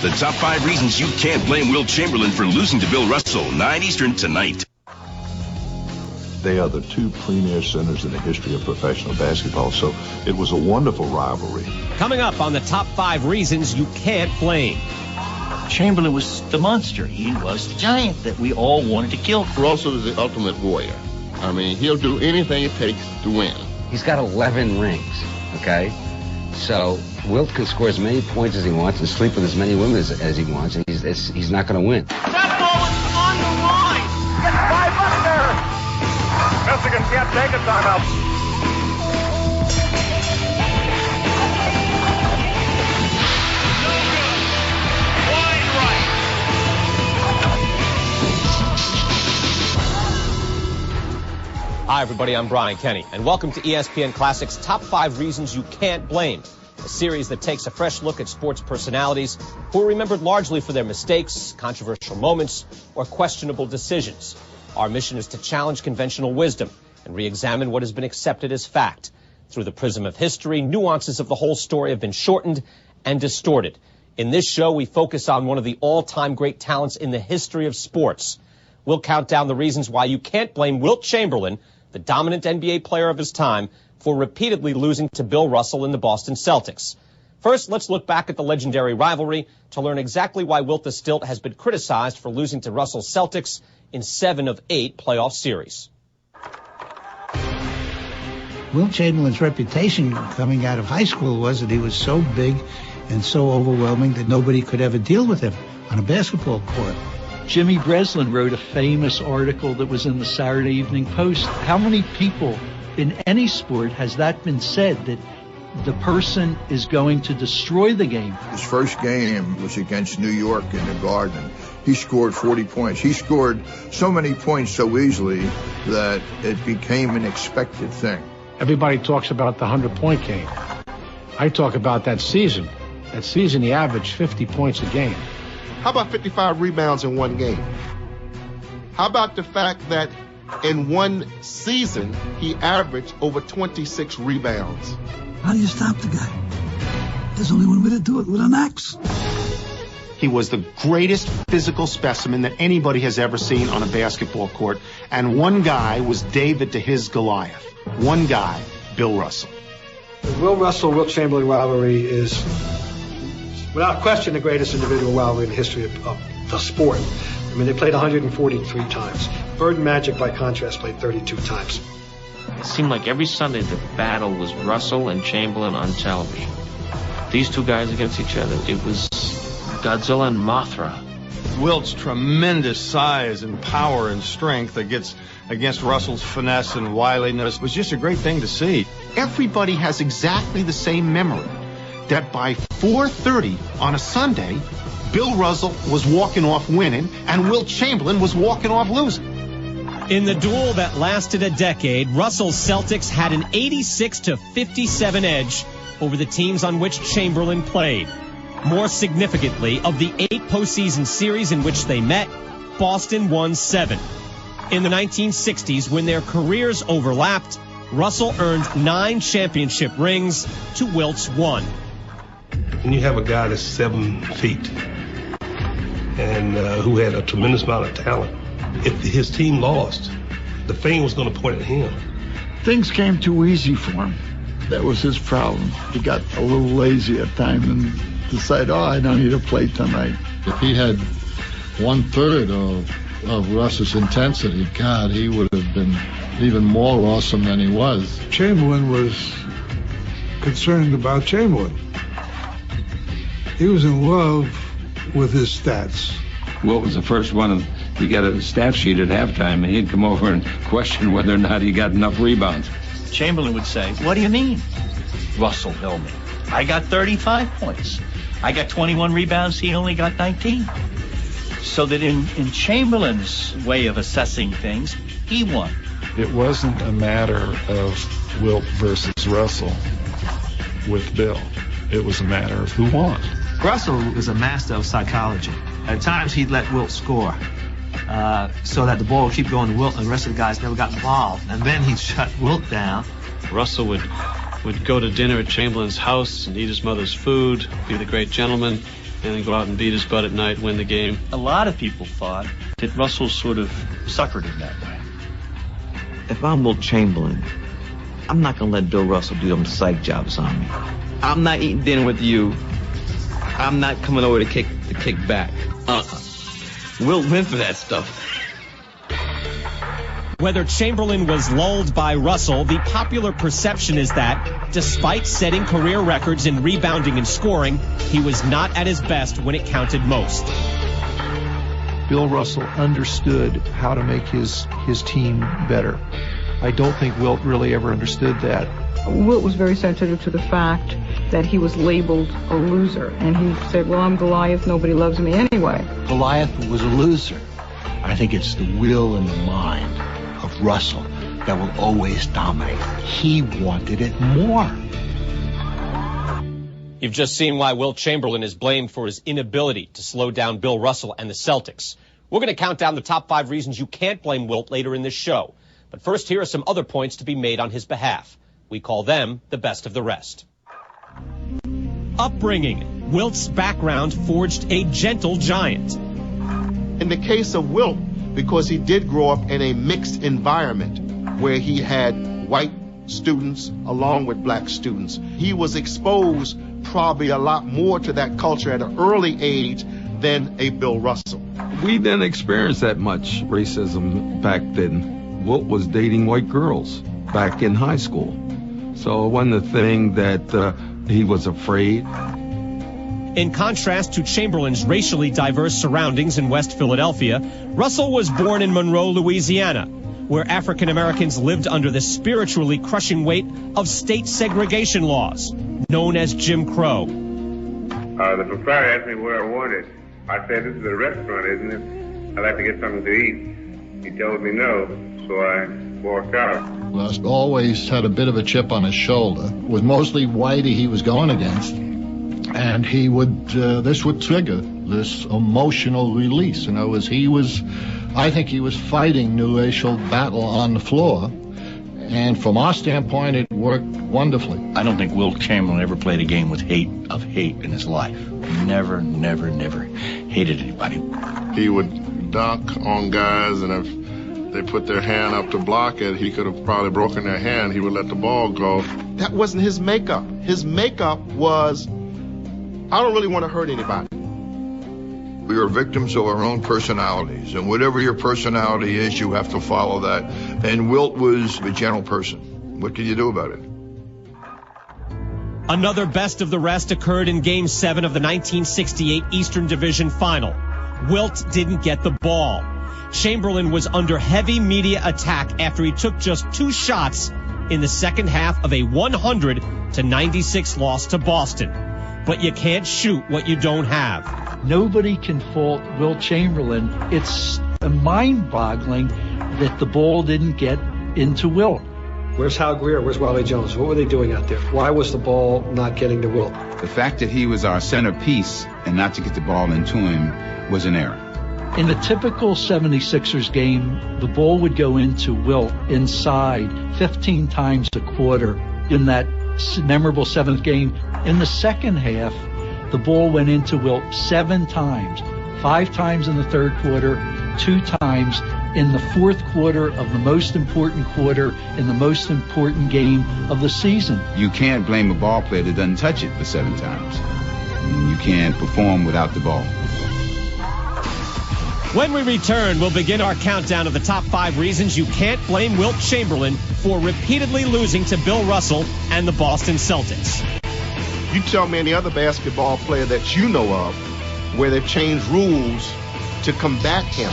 The top 5 reasons you can't blame Wilt Chamberlain for losing to Bill Russell, 9 Eastern tonight. They are the 2 premier centers in the history of professional basketball, so it was a wonderful rivalry. Coming up on the top 5 reasons you can't blame. Chamberlain was the monster. He was the giant that we all wanted to kill. Russell is the ultimate warrior. I mean, he'll do anything it takes to win. He's got 11 rings, okay? So Wilt can score as many points as he wants and sleep with as many women as he wants, and he's not going to win. That ball is on the line. Get 5 up there. Michigan can't take a timeout. Hi, everybody. I'm Brian Kenny, and welcome to ESPN Classic's Top 5 Reasons You Can't Blame, a series that takes a fresh look at sports personalities who are remembered largely for their mistakes, controversial moments, or questionable decisions. Our mission is to challenge conventional wisdom and re-examine what has been accepted as fact. Through the prism of history, nuances of the whole story have been shortened and distorted. In this show, we focus on one of the all-time great talents in the history of sports. We'll count down the reasons why you can't blame Wilt Chamberlain, the dominant NBA player of his time, for repeatedly losing to Bill Russell in the Boston Celtics. First, let's look back at the legendary rivalry to learn exactly why Wilt the Stilt has been criticized for losing to Russell's Celtics in 7 of 8 playoff series. Wilt Chamberlain's reputation coming out of high school was that he was so big and so overwhelming that nobody could ever deal with him on a basketball court. Jimmy Breslin wrote a famous article that was in the Saturday Evening Post. How many people in any sport has that been said, that the person is going to destroy the game? His first game was against New York in the Garden. He scored 40 points. He scored so many points so easily that it became an expected thing. Everybody talks about the 100-point game. I talk about that season. That season he averaged 50 points a game. How about 55 rebounds in one game? How about the fact that in one season, he averaged over 26 rebounds? How do you stop the guy? There's only one way to do it, with an axe. He was the greatest physical specimen that anybody has ever seen on a basketball court. And one guy was David to his Goliath. One guy, Bill Russell. The Will Russell-Wilt Chamberlain rivalry is, without question, the greatest individual rivalry in the history of the sport. I mean, they played 143 times. Bird and Magic, by contrast, played 32 times. It seemed like every Sunday the battle was Russell and Chamberlain on television. These two guys against each other, it was Godzilla and Mothra. Wilt's tremendous size and power and strength against Russell's finesse and wiliness was just a great thing to see. Everybody has exactly the same memory that by 4:30 on a Sunday, Bill Russell was walking off winning and Wilt Chamberlain was walking off losing. In the duel that lasted a decade, Russell's Celtics had an 86-57 edge over the teams on which Chamberlain played. More significantly, of the 8 postseason series in which they met, Boston won 7. In the 1960s, when their careers overlapped, Russell earned 9 championship rings to Wilt's 1. When you have a guy that's 7 feet and who had a tremendous amount of talent, if his team lost, the fame was going to point at him. Things came too easy for him. That was his problem. He got a little lazy at times and decided, I don't need to play tonight. If he had 1/3 of Russ's intensity, God, he would have been even more awesome than he was. Chamberlain was concerned about Chamberlain. He was in love with his stats. Wilt was the first one to get a stat sheet at halftime, and he'd come over and question whether or not he got enough rebounds. Chamberlain would say, what do you mean? Russell held me. I got 35 points. I got 21 rebounds. He only got 19. So that in Chamberlain's way of assessing things, he won. It wasn't a matter of Wilt versus Russell with Bill. It was a matter of who won. Russell was a master of psychology. At times, he'd let Wilt score so that the ball would keep going to Wilt, and the rest of the guys never got involved. And then he'd shut Wilt down. Russell would go to dinner at Chamberlain's house and eat his mother's food, be the great gentleman. and then go out and beat his butt at night, win the game. A lot of people thought that Russell sort of suckered him that way. If I'm Wilt Chamberlain, I'm not going to let Bill Russell do them psych jobs on me. I'm not eating dinner with you. I'm not coming over to kick back. Wilt went for that stuff. Whether Chamberlain was lulled by Russell, the popular perception is that, despite setting career records in rebounding and scoring, he was not at his best when it counted most. Bill Russell understood how to make his team better. I don't think Wilt really ever understood that. Wilt was very sensitive to the fact that he was labeled a loser, and he said, well, I'm Goliath, nobody loves me anyway. Goliath was a loser. I think it's the will and the mind of Russell that will always dominate. He wanted it more. You've just seen why Wilt Chamberlain is blamed for his inability to slow down Bill Russell and the Celtics. We're going to count down the top 5 reasons you can't blame Wilt later in this show. But first, here are some other points to be made on his behalf. We call them the best of the rest. Upbringing. Wilt's background forged a gentle giant. In the case of Wilt, because he did grow up in a mixed environment where he had white students along with black students, he was exposed probably a lot more to that culture at an early age than a Bill Russell. We didn't experience that much racism back then. Wilt was dating white girls back in high school. So it wasn't a thing that he was afraid. In contrast to Chamberlain's racially diverse surroundings in West Philadelphia, Russell was born in Monroe, Louisiana, where African Americans lived under the spiritually crushing weight of state segregation laws, known as Jim Crow. The proprietor asked me where I wanted. I said, this is a restaurant, isn't it? I'd like to get something to eat. He told me no, so I walked out. Russ always had a bit of a chip on his shoulder. It was mostly Whitey he was going against. And he would, this would trigger this emotional release. In other words, I think he was fighting new racial battle on the floor. And from our standpoint, it worked wonderfully. I don't think Wilt Chamberlain ever played a game with hate in his life. Never hated anybody. He would dunk on guys, and if they put their hand up to block it, he could have probably broken their hand. He would let the ball go. That wasn't his makeup. His makeup was, I don't really want to hurt anybody. We are victims of our own personalities, and whatever your personality is, you have to follow that. And Wilt was a gentle person. What can you do about it? Another best of the rest occurred in Game 7 of the 1968 Eastern Division Final. Wilt didn't get the ball. Chamberlain was under heavy media attack after he took just 2 shots in the second half of a 100-96 loss to Boston. But you can't shoot what you don't have. Nobody can fault Wilt Chamberlain. It's mind-boggling that the ball didn't get into Wilt. Where's Hal Greer? Where's Wally Jones? What were they doing out there? Why was the ball not getting to Wilt? The fact that he was our centerpiece and not to get the ball into him was an error. In a typical 76ers game, the ball would go into Wilt inside 15 times a quarter in that memorable 7th game. In the second half, the ball went into Wilt 7 times, 5 times in the third quarter, 2 times in the fourth quarter of the most important quarter in the most important game of the season. You can't blame a ball player that doesn't touch it for 7 times. You can't perform without the ball. When we return, we'll begin our countdown of the top 5 reasons you can't blame Wilt Chamberlain for repeatedly losing to Bill Russell and the Boston Celtics. You tell me any other basketball player that you know of where they've changed rules to combat him.